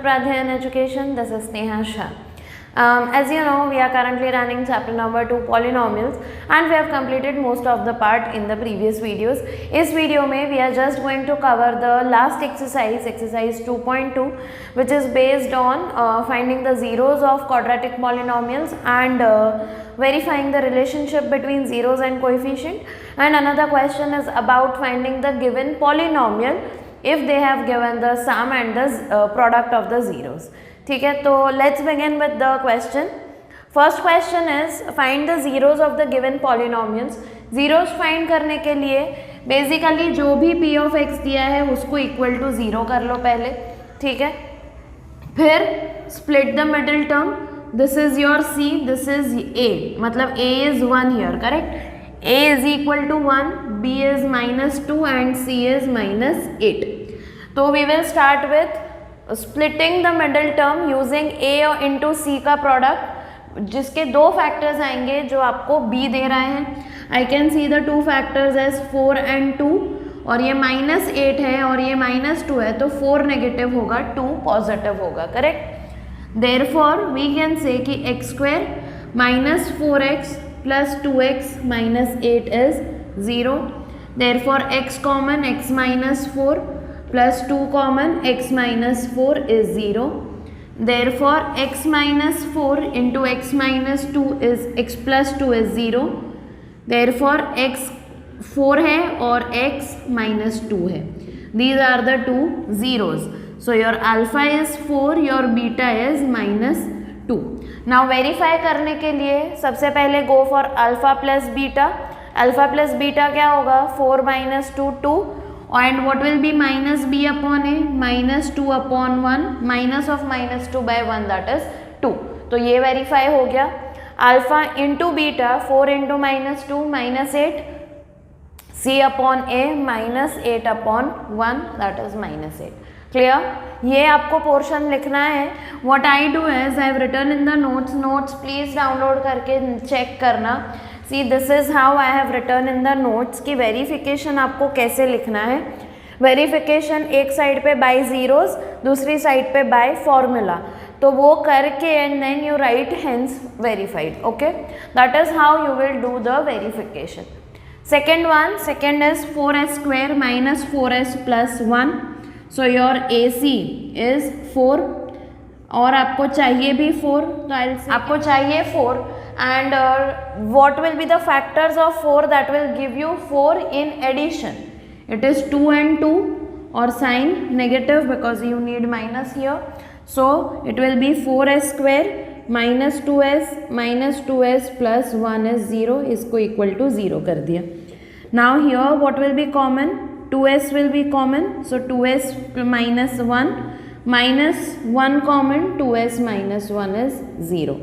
Pradhy in Education. This is Sneha Shah. As you know, we are currently running chapter number 2 polynomials and we have completed most of the part in the previous videos. इस video में we are just going to cover the last exercise, exercise 2.2, which is based on finding the zeros of quadratic polynomials and verifying the relationship between zeros and coefficient. And another question is about finding the given polynomial if they have given the sum and the product of the zeros. ठीक है, तो let's begin with the question. First question is find the zeros of the given polynomials. Zeros find करने के लिए basically जो भी p of x दिया है उसको इक्वल टू 0 कर लो पहले. ठीक है, फिर split the middle term. This is your c, this is a, मतलब a is 1 here, correct. a is equal to 1, b is -2 and c is -8. तो we will start with splitting the middle term using a into c का product, जिसके दो factors आएंगे जो आपको b दे रहे हैं. I can see the two factors as 4 and 2, और ये -8 है और ये -2 है, तो 4 नेगेटिव होगा, 2 पॉजिटिव होगा, correct. Therefore we can say कि x² -4x + 2x -8 is 0. Therefore x common, x -4 plus 2 common, x -4 is 0. Therefore x -4 into x -2 is x plus 2 is 0. Therefore x 4 है और x -2 है. These are the two zeros. So your alpha is 4, your beta is -2. Now verify करने के लिए सबसे पहले go for alpha plus beta. Alpha plus beta क्या होगा? 4 - 2 2. And what will be -b upon a? -2 upon 1, minus of -2 by 1, that is 2. तो ये verify हो गया. Alpha into beta, 4 into -2 -8, c upon a -8 upon 1, that is -8. Clear? ये आपको portion लिखना है. What I do is I have written in the notes please download करके check करना. See this is how I have written in the notes की verification आपको कैसे लिखना है. वेरिफिकेशन एक साइड पे बाय जीरोस, दूसरी साइड पे बाय फॉर्मूला, तो वो करके and then you write hence verified. Okay, that is how you will do the verification. Second is 4s² -4s + 1. So your AC is 4 और आपको चाहिए भी 4, तो आपको चाहिए 4. And what will be the factors of 4 that will give you 4 in addition? It is 2 and 2, or sign negative because you need minus here. So it will be 4s² -2s plus 1 is 0, इसको equal to 0 कर दिया. Now here what will be common? 2s will be common, so 2s -1 common, 2s -1 is 0.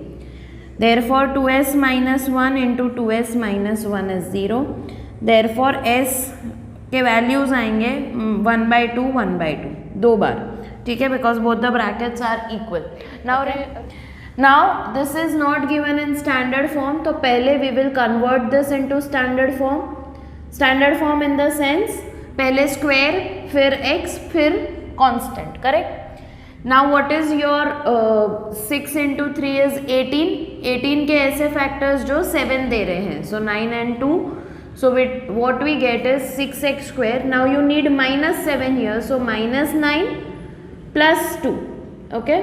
Therefore 2s -1 into 2s -1 is 0. Therefore s के values आएंगे 1/2 1/2 दो बार. ठीक है, because both the brackets are equal. Now this is not given in standard form, तो पहले we will convert this into standard form. Standard form in the sense पहले square, फिर x, फिर constant, correct. Now what is your 6 into 3 is 18. 18 के ऐसे factors जो 7 दे रहे हैं, so 9 and 2. So what we get is 6x². Now you need -7 here, so -9 plus 2. Okay,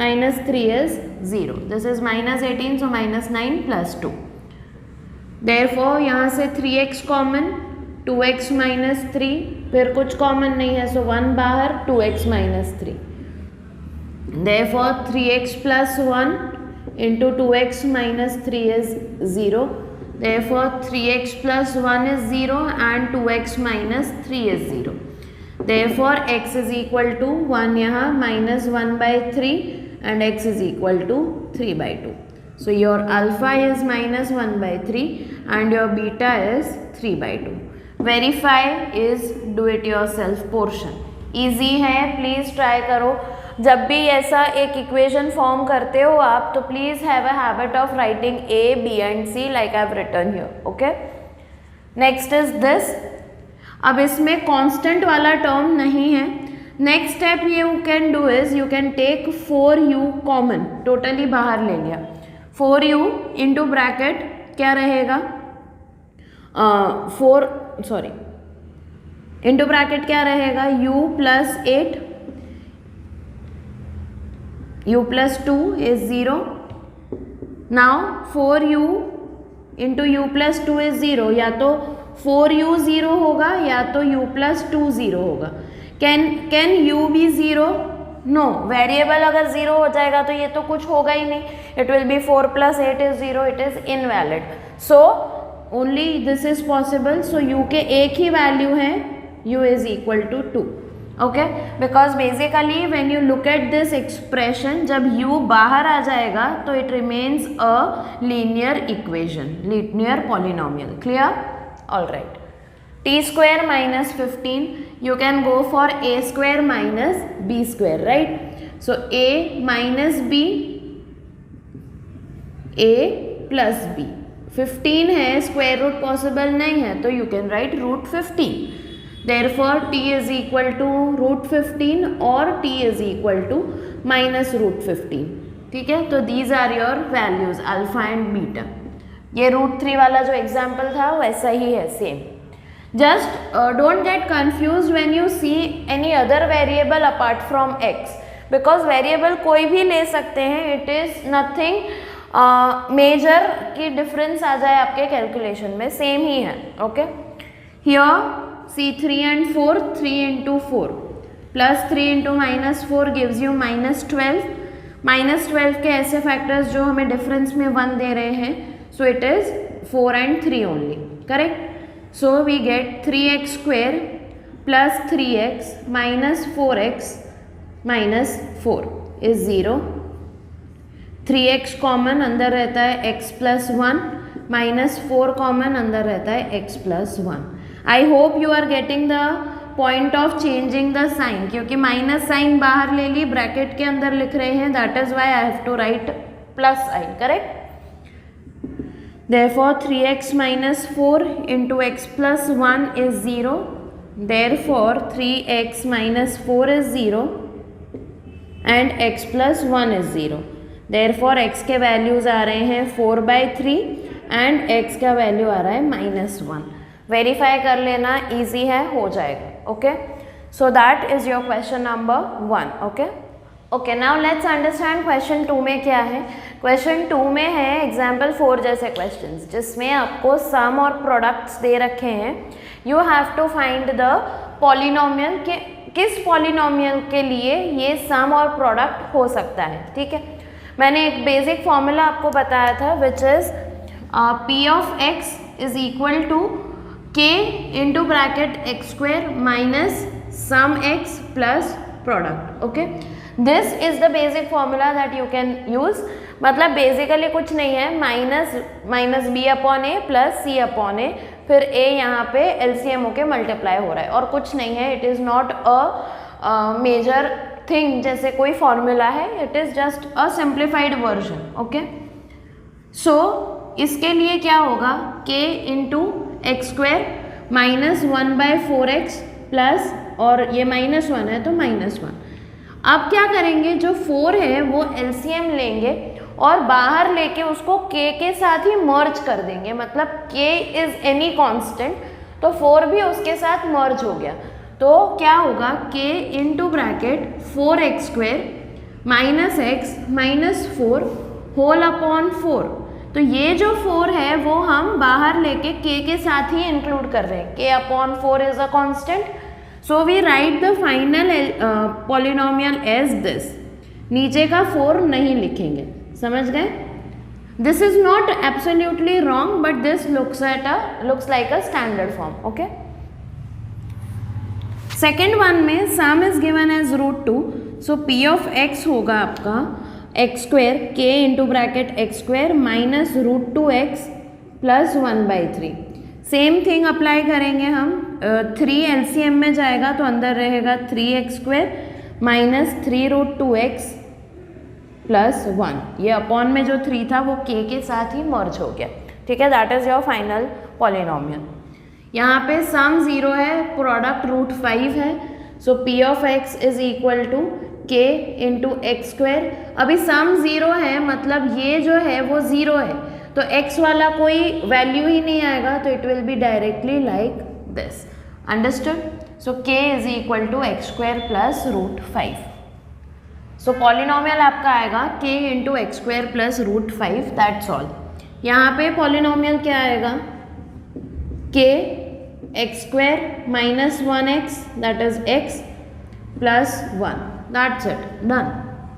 -3 is 0. This is -18, so -9 plus 2. Therefore यहाँ से 3x common, 2x -3, फिर कुछ common नहीं है, so 1 बाहर, 2x -3. Therefore 3x plus 1 into 2x -3 is 0. Therefore 3x plus 1 is 0 and 2x -3 is 0. Therefore x is equal to 1 यहाँ -1/3 and x is equal to 3/2. So your alpha is -1/3 and your beta is 3/2. Verify is do it yourself portion. Easy है, please try करो. जब भी ऐसा एक equation form करते हो आप, तो please have a habit of writing A, B and C like I have written here. Okay, next is this. अब इसमें कांस्टेंट वाला टर्म नहीं है, next step you can do is you can take 4u common, totally बाहर ले लिया, 4u into bracket क्या रहेगा, इंटू ब्रैकेट क्या रहेगा, u plus 8, u plus 2 is 0. Now 4u into u plus 2 is 0. या तो 4u 0 होगा या तो u प्लस 2 0 होगा. Can u be 0? No. Variable अगर 0 हो जाएगा तो ये तो कुछ होगा ही नहीं. It will be 4 plus 8 is 0. It is invalid. So only this is possible. So u के एक ही वैल्यू है, u is equal to 2. Okay, because basically when you look at this expression, जब u बाहर आ जाएगा तो it remains a linear equation, linear polynomial. Clear? All right. t square minus 15, you can go for a square minus b square, right? So a minus b, a plus b. 15 है, square root possible नहीं है, तो you can write root 15. Therefore t is equal to root 15 और t is equal to minus root 15. ठीक है, तो these are your values alpha and beta. ये root 3 वाला जो एग्जाम्पल था वैसा ही है, same. Just don't get confused when you see any other variable apart from x, because variable कोई भी ले सकते हैं. It is nothing major कि difference आ जाए आपके calculation में, same ही है. Okay, here see 3 and 4, 3 into 4 plus 3 into minus 4 gives you minus 12. minus 12 के ऐसे factors जो हमें difference में 1 दे रहे हैं, so it is 4 and 3 only. Correct? So we get 3x square plus 3x minus 4x minus 4 is 0. 3x common अंदर रहता है x plus 1 minus 4 कॉमन अंदर रहता है x plus 1. I hope you are getting the point of changing the sign, क्योंकि minus sign बाहर ले ली, bracket के अंदर लिख रहे हैं, that is why I have to write plus sign. Correct? Therefore 3x minus 4 into x plus 1 is 0. Therefore 3x minus 4 is 0 and x plus 1 is 0. Therefore x के values आ रहे हैं 4/3 and x का value आ रहा है -1. Verify कर लेना, easy है, हो जाएगा. Okay, so that is your question number 1. Okay okay, now let's understand question 2 में क्या है. क्वेश्चन 2 में है एग्जाम्पल 4 जैसे क्वेश्चंस, जिसमें आपको सम और प्रोडक्ट्स दे रखे हैं. You have to find the polynomial के किस पॉलिनोमियल के लिए ये सम और प्रोडक्ट हो सकता है. ठीक है, मैंने एक बेसिक फॉर्मूला आपको बताया था, which is p of x is equal to k into bracket x square minus sum x plus product. Okay, this is the basic formula that you can use. मतलब बेसिकली कुछ नहीं है, minus b upon a plus c upon a, फिर a यहाँ पे LCM होके multiply हो रहा है, और कुछ नहीं है. It is not a major thing जैसे कोई फॉर्मूला है, it is just a simplified version. Okay, so इसके लिए क्या होगा, k into x square minus 1/4x plus, और ये -1 है तो -1. अब क्या करेंगे, जो 4 है वो एलसीएम लेंगे और बाहर लेके उसको k के साथ ही मर्ज कर देंगे. मतलब k इज एनी कांस्टेंट, तो 4 भी उसके साथ मर्ज हो गया. तो क्या होगा, k into bracket 4x square minus x minus 4 whole upon 4. तो ये जो 4 है वो हम बाहर लेके k के साथ ही इंक्लूड कर रहे हैं. k upon 4 is a constant. So we write the final polynomial as this. नीचे का 4 नहीं लिखेंगे, समझ गए. This is not absolutely wrong, but this looks like a standard form. Okay. Second one में sum is given as √2. So p of x होगा आपका x square k into bracket x square minus √2x plus 1/3. Same thing apply करेंगे हम. 3 LCM में जाएगा तो अंदर रहेगा 3x square minus 3√2x plus 1. ये अपॉन में जो 3 था वो k के साथ ही मर्ज हो गया. ठीक है, that is your final polynomial. यहाँ पे सम 0 है, प्रोडक्ट √5 है. So p of x is equal to k into x square. अभी सम ज़ीरो है, मतलब ये जो है वो ज़ीरो है, तो x वाला कोई वैल्यू ही नहीं आएगा, तो it will be directly like this. Understood? So k is equal to x square plus root 5. So polynomial आपका आएगा k into x square plus root 5. That's all. यहाँ पे पॉलिनोमियल क्या आएगा? k x square minus 1x that is x plus 1. That's it, done.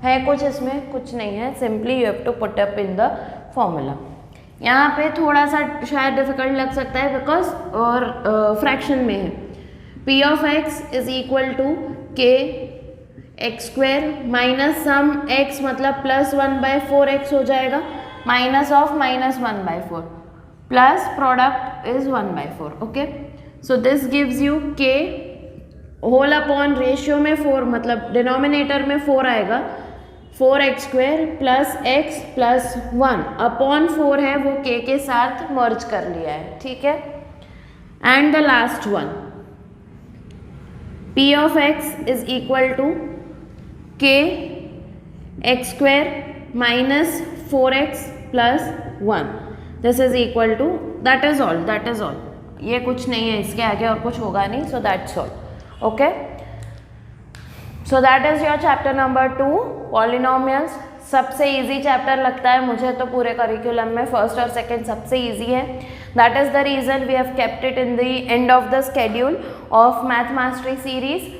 है कुछ इसमें? कुछ नहीं है. Simply you have to put up in the formula. यहाँ पे थोड़ा सा शायद डिफिकल्ट लग सकता है बिकॉज और फ्रैक्शन में है. p of x is equal to k x square minus sum x मतलब प्लस 1/4x हो जाएगा, minus of minus 1/4 plus product is 1/4. Okay, so this gives you k whole upon ratio में 4, मतलब denominator में 4 आएगा. 4x square plus x plus 1 upon 4 है, वो k के साथ मर्ज कर लिया है. ठीक है. And the last one, p of x is equal to k x square minus 4x plus 1. This is equal to, that is all, that is all. ये कुछ नहीं है, इसके आगे और कुछ होगा नहीं. So that's all. Okay, so that is your chapter number 2 polynomials. सबसे इजी चैप्टर लगता है मुझे तो पूरे करिकुलम में. फर्स्ट और सेकंड सबसे इजी है. That is the reason we have kept it in the end of the schedule of math mastery series.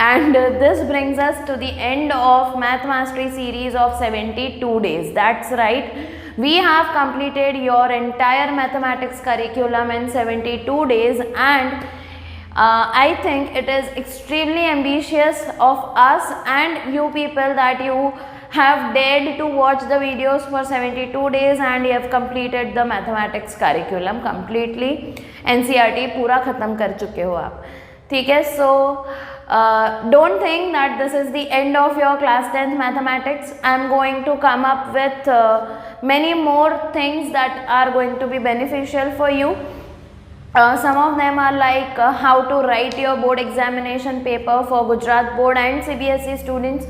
And this brings us to the end of Math Mastery series of 72 days. That's right. We have completed your entire mathematics curriculum in 72 days, and I think it is extremely ambitious of us and you people that you have dared to watch the videos for 72 days and you have completed the mathematics curriculum completely. NCERT पूरा ख़त्म कर चुके हो आप. ठीक है. So don't think that this is the end of your class 10th mathematics. I am going to come up with many more things that are going to be beneficial for you. Some of them are like how to write your board examination paper for Gujarat board and CBSE students.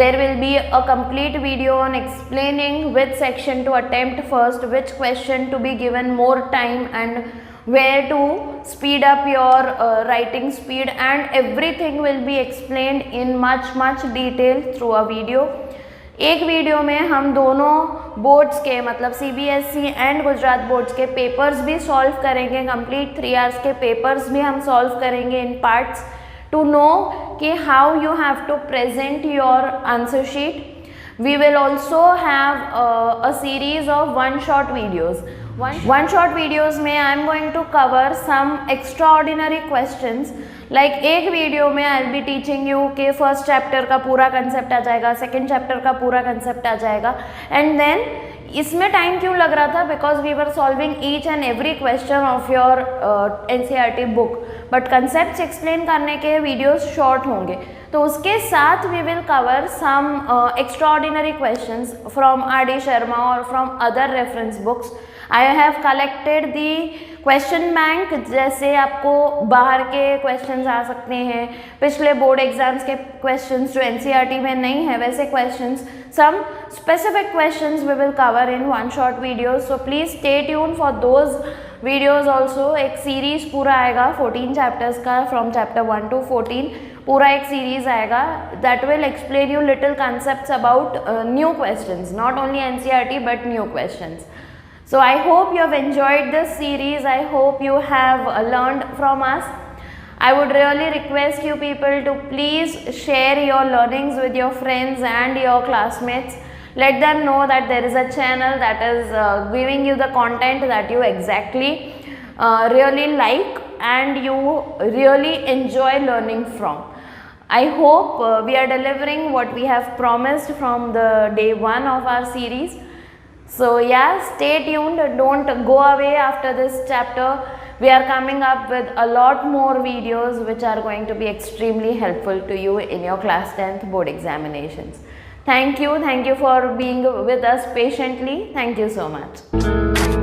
There will be a complete video on explaining which section to attempt first, which question to be given more time, and where to speed up your writing speed, and everything will be explained in much detail through a video. एक video में हम दोनों boards के मतलब CBSE and Gujarat boards के papers भी solve करेंगे. Complete 3 hours के पेपर्स भी हम सॉल्व करेंगे इन पार्ट्स टू नो कि how you have to present your answer sheet. We will also have a series of one-shot videos. One-shot videos में I am going to cover some extraordinary questions. Like एक video में I will be teaching you कि first chapter का पूरा concept आ जाएगा, second chapter का पूरा concept आ जाएगा. एंड देन इसमें टाइम क्यों लग रहा था? Because we were solving each and every question of your NCERT book. But concept explain करने के वीडियोज शॉर्ट होंगे, तो उसके साथ we will cover some extraordinary questions from RD Sharma और from other reference books. I have collected the question bank. जैसे आपको बाहर के क्वेश्चंस आ सकते हैं, पिछले बोर्ड एग्जाम्स के क्वेश्चंस जो NCERT में नहीं है वैसे questions, some specific questions we will cover in one shot videos. So please stay tune for those videos also. एक सीरीज पूरा आएगा 14 चैप्टर्स का, फ्रॉम चैप्टर 1 to 14 पूरा एक सीरीज आएगा. That will explain you little concepts about new questions, not only NCERT but new questions. So I hope you have enjoyed this series. I hope you have learned from us. I would really request you people to please share your learnings with your friends and your classmates. Let them know that there is a channel that is giving you the content that you exactly really like and you really enjoy learning from. I hope we are delivering what we have promised from the day 1 of our series. So yeah, stay tuned. Don't go away after this chapter. We are coming up with a lot more videos which are going to be extremely helpful to you in your class 10th board examinations. Thank you for being with us patiently. Thank you so much.